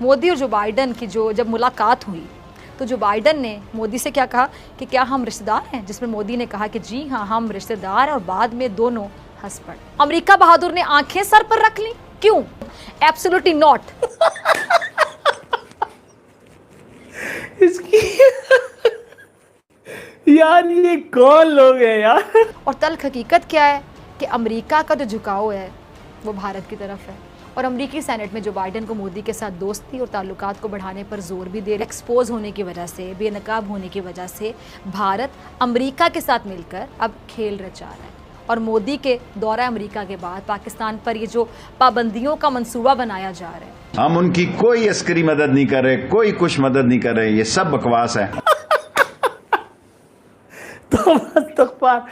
मोदी और जो बाइडन की जब मुलाकात हुई तो जो बाइडन ने मोदी से क्या कहा कि क्या हम रिश्तेदार हैं, जिसमें मोदी ने कहा कि जी हाँ हम रिश्तेदार हैं, और बाद में दोनों हंस पड़े। अमेरिका बहादुर ने आंखें सर पर रख ली, क्यों? Absolutely not. इसकी यार ये कौन लोग हैं यार। और तल्ख हकीकत क्या है कि अमेरिका का जो झुकाव है वो भारत की तरफ है, और अमरीकी सेनेट में जो बाइडन को मोदी के साथ दोस्ती और ताल्लुकात को बढ़ाने पर जोर भी दे रहे। एक्सपोज होने की वजह से, बेनकाब होने की वजह से भारत अमेरिका के साथ मिलकर अब खेल रचा रहा है। और मोदी के दौरा अमेरिका के बाद पाकिस्तान पर ये जो पाबंदियों का मंसूबा बनाया जा रहा है, हम उनकी कोई अस्करी मदद नहीं कर रहे, कोई कुछ मदद नहीं कर रहे, ये सब बकवास है।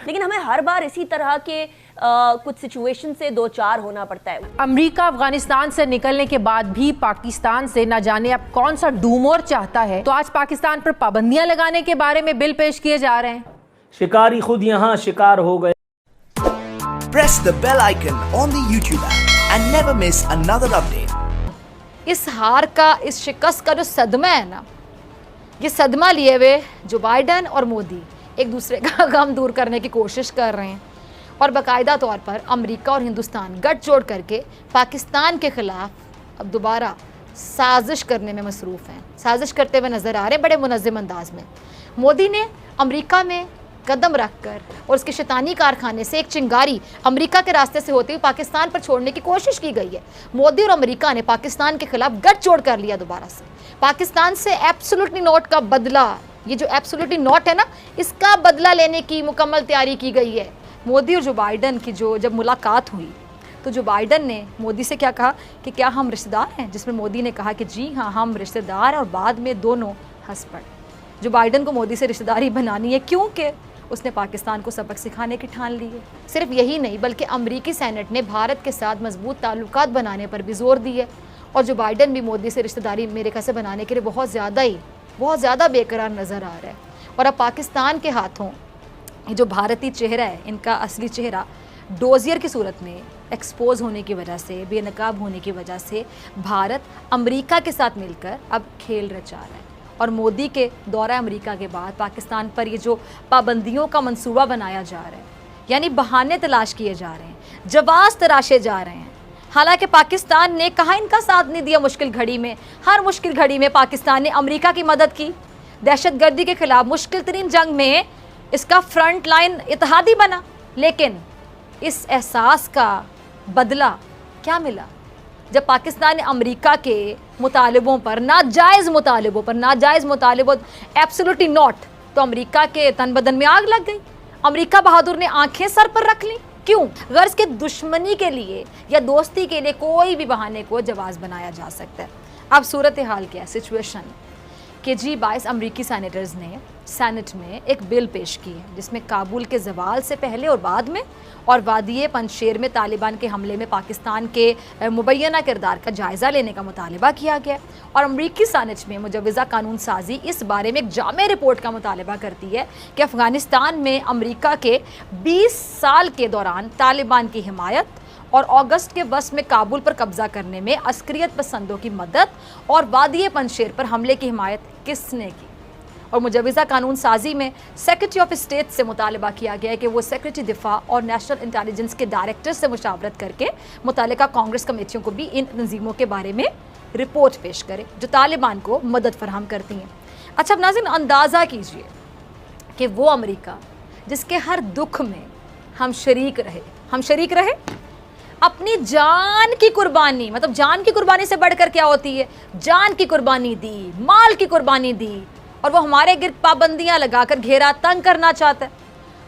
लेकिन हमें हर बार इसी तरह के कुछ सिचुएशन से दो चार होना पड़ता है। अमेरिका अफगानिस्तान से निकलने के बाद भी पाकिस्तान से न जाने अब कौन सा डूमोर चाहता है, तो आज पाकिस्तान पर पाबंदियां लगाने के बारे में बिल पेश किए जा रहे हैं। शिकारी खुद यहाँ शिकार हो गए। Press the bell icon on the YouTube app and never miss another update. इस हार का, इस शिकस्त का जो सदमा है ना, ये सदमा लिए हुए जो बाइडन और मोदी एक दूसरे का गम दूर करने की कोशिश कर रहे हैं, और बाकायदा तौर पर अमेरिका और हिंदुस्तान गठजोड़ करके पाकिस्तान के ख़िलाफ़ अब दोबारा साजिश करने में मसरूफ़ हैं। साजिश करते हुए नज़र आ रहे हैं बड़े मुनज़्ज़म अंदाज में। मोदी ने अमेरिका में कदम रख कर और उसके शैतानी कारखाने से एक चिंगारी अमेरिका के रास्ते से होते हुए पाकिस्तान पर छोड़ने की कोशिश की गई है। मोदी और अमेरिका ने पाकिस्तान के ख़िलाफ़ गठजोड़ कर लिया दोबारा से। पाकिस्तान से एब्सोल्युटली नॉट का बदला, ये जो एब्सोल्युटली नॉट है ना, इसका बदला लेने की मुकम्मल तैयारी की गई है। मोदी और जो बाइडन की जब मुलाकात हुई तो जो बाइडन ने मोदी से क्या कहा कि क्या हम रिश्तेदार हैं, जिसमें मोदी ने कहा कि जी हाँ हम रिश्तेदार हैं, और बाद में दोनों हंस पड़े। जो बाइडन को मोदी से रिश्तेदारी बनानी है क्योंकि उसने पाकिस्तान को सबक सिखाने की ठान ली है। सिर्फ यही नहीं बल्कि अमरीकी सेनेट ने भारत के साथ मजबूत ताल्लुकात बनाने पर भी जोर दी है, और जो बाइडन भी मोदी से रिश्तेदारी अमेरिका से बनाने के लिए बहुत ज़्यादा बेकरार नज़र आ रहा है। और अब पाकिस्तान के हाथों ये जो भारतीय चेहरा है, इनका असली चेहरा डोजियर की सूरत में एक्सपोज होने की वजह से, बेनकाब होने की वजह से भारत अमेरिका के साथ मिलकर अब खेल रचा रहा है। और मोदी के दौरा अमेरिका के बाद पाकिस्तान पर ये जो पाबंदियों का मंसूबा बनाया जा रहा है, यानी बहाने तलाश किए जा रहे हैं, जवाब तराशे जा रहे हैं। हालांकि पाकिस्तान ने कहाँ इनका साथ नहीं दिया मुश्किल घड़ी में। हर मुश्किल घड़ी में पाकिस्तान ने अमेरिका की मदद की। दहशतगर्दी के ख़िलाफ़ मुश्किल तरीन जंग में इसका फ्रंट लाइन इत्तेहादी बना, लेकिन इस एहसास का बदला क्या मिला जब पाकिस्तान ने अमेरिका के मुतालिबों पर, नाजायज़ मुतालिबों एब्सोल्युटली नॉट, तो अमेरिका के तन बदन में आग लग गई। अमेरिका बहादुर ने आंखें सर पर रख ली, क्यों? गर्ज के दुश्मनी के लिए या दोस्ती के लिए कोई भी बहाने को जवाज़ बनाया जा सकता है। अब सूरत हाल क्या है, सिचुएशन कि G22 अमरीकी सैनेटर्स ने सेनेट में एक बिल पेश की है जिसमें काबुल के ज़वाल से पहले और बाद में और वादी पंजशेर में तालिबान के हमले में पाकिस्तान के मुबैना किरदार का जायज़ा लेने का मुतालबा किया गया। और अमरीकी सेनेट में मुजव्वज़ा कानून साजी इस बारे में एक जामे रिपोर्ट का मुतालबा करती है कि अफ़गानिस्तान में अमरीका के 20 साल के दौरान तालिबान की हिमायत और अगस्त के वस्त में काबुल पर कब्ज़ा करने में अस्करियत पसंदों की मदद और वादी पंजशेर पर हमले की हिमायत किसने की। और मुजव्वज़ा कानून साजी में सेक्रेटरी ऑफ स्टेट से मुतालबा किया गया है कि वो सेक्रेटरी दिफा और नेशनल इंटेलिजेंस के डायरेक्टर से मुशावरत करके मुतल्लिका कांग्रेस कमेटियों को भी इन तंजीमों के बारे में रिपोर्ट पेश करे जो तालिबान को मदद फराहम करती हैं। अच्छा, अब नाज़रीन अंदाज़ा कीजिए कि वो अमेरिका जिसके हर दुख में हम शरीक रहे, अपनी जान की कुर्बानी, मतलब जान की कुर्बानी से बढ़कर क्या होती है, जान की कुर्बानी दी, माल की कुर्बानी दी, और वो हमारे गिर्द पाबंदियां लगाकर घेरा तंग करना चाहता है।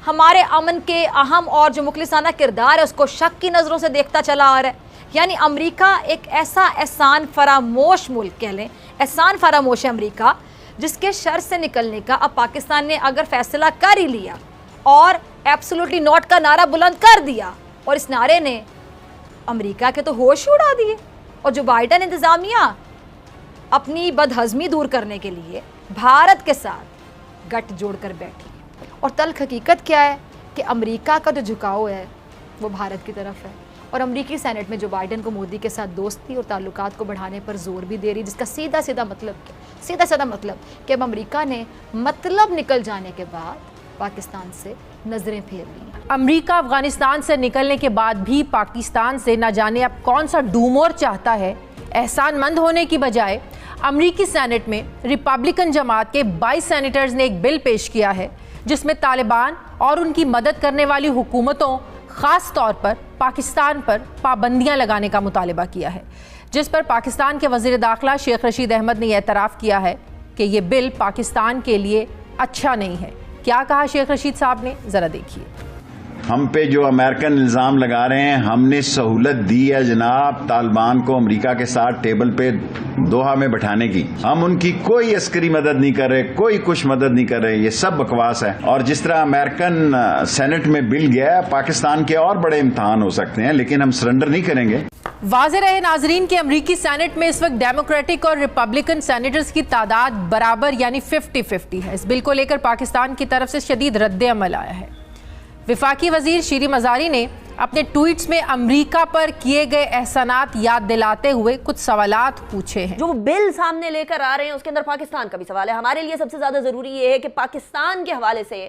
हमारे अमन के अहम और जो मुखलिसाना किरदार है उसको शक की नज़रों से देखता चला आ रहा है। यानी अमेरिका एक ऐसा एहसान फरामोश मुल्क, कह लें एहसान फरामोश है अमेरिका, जिसके शर से निकलने का अब पाकिस्तान ने अगर फैसला कर ही लिया और एब्सोल्युटली नॉट का नारा बुलंद कर दिया, और इस नारे ने अमेरिका के तो होश उड़ा दिए। और जो बाइडन इंतज़ामिया अपनी बदहज़मी दूर करने के लिए भारत के साथ गठ जोड़कर बैठी। और तल्ख हकीकत क्या है कि अमेरिका का जो झुकाव है वो भारत की तरफ है, اور امریکی سینٹ میں جو بائیڈن کو مودی کے ساتھ دوستی اور تعلقات کو بڑھانے پر زور بھی دے رہی، جس کا سیدھا مطلب کہ اب امریکہ نے مطلب نکل جانے کے بعد پاکستان سے نظریں پھیر لی۔ امریکہ افغانستان سے نکلنے کے بعد بھی پاکستان سے نہ جانے اب کون سا ڈومور چاہتا ہے۔ احسان مند ہونے کی بجائے امریکی سینٹ میں ریپبلکن جماعت کے 22 سینیٹرز نے ایک بل پیش کیا ہے جس میں طالبان اور ان کی مدد کرنے والی حکومتوں، خاص طور پر پاکستان پر پابندیاں لگانے کا مطالبہ کیا ہے، جس پر پاکستان کے وزیر داخلہ شیخ رشید احمد نے اعتراف کیا ہے کہ یہ بل پاکستان کے لیے اچھا نہیں ہے۔ کیا کہا شیخ رشید صاحب نے، ذرا دیکھیے۔ ہم پہ جو امریکن الزام لگا رہے ہیں، ہم نے سہولت دی ہے جناب طالبان کو امریکہ کے ساتھ ٹیبل پہ دوحہ میں بٹھانے کی۔ ہم ان کی کوئی عسکری مدد نہیں کر رہے، کوئی کچھ مدد نہیں کر رہے، یہ سب بکواس ہے۔ اور جس طرح امریکن سینٹ میں بل گیا ہے، پاکستان کے اور بڑے امتحان ہو سکتے ہیں، لیکن ہم سرنڈر نہیں کریں گے۔ واضح رہے ناظرین کہ امریکی سینٹ میں اس وقت ڈیموکریٹک اور ریپبلکن سینیٹرز کی تعداد برابر یعنی 50-50 ہے۔ اس بل کو لے کر پاکستان کی طرف سے شدید رد عمل آیا ہے۔ وفاقی وزیر شیری مزاری نے اپنے ٹویٹس میں امریکہ پر کیے گئے احسانات یاد دلاتے ہوئے کچھ سوالات پوچھے ہیں۔ جو بل سامنے لے کر آ رہے ہیں اس کے اندر پاکستان کا بھی سوال ہے۔ ہمارے لیے سب سے زیادہ ضروری یہ ہے کہ پاکستان کے حوالے سے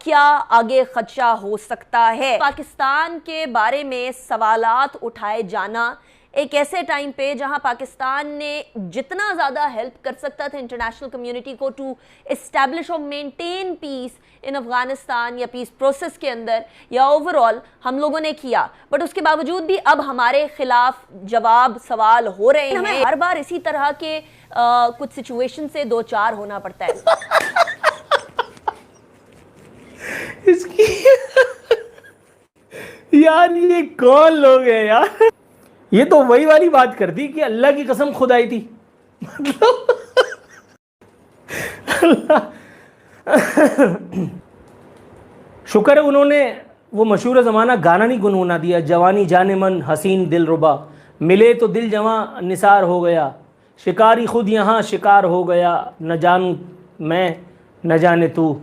کیا آگے خدشہ ہو سکتا ہے۔ پاکستان کے بارے میں سوالات اٹھائے جانا ایک ایسے ٹائم پہ جہاں پاکستان نے جتنا زیادہ ہیلپ کر سکتا تھا انٹرنیشنل کمیونٹی کو ٹو اسٹیبلش اور مینٹین پیس ان افغانستان یا پیس پروسیس کے اندر یا اوورآل ہم لوگوں نے کیا، بٹ اس کے باوجود بھی اب ہمارے خلاف جواب سوال ہو رہے ہیں۔ ہمیں ہر بار اسی طرح کے کچھ سچویشن سے دو چار ہونا پڑتا ہے۔ اس کی یار یہ کون لوگ ہیں یار؟ یہ تو وہی والی بات کر دی کہ اللہ کی قسم خود آئی تھی، مطلب شکر ہے انہوں نے وہ مشہور زمانہ گانا نہیں گنگنا دیا، جوانی جانے من حسین دل ربا، ملے تو دل جواں نثار ہو گیا، شکاری خود یہاں شکار ہو گیا، نہ جانوں میں نہ جانے تو۔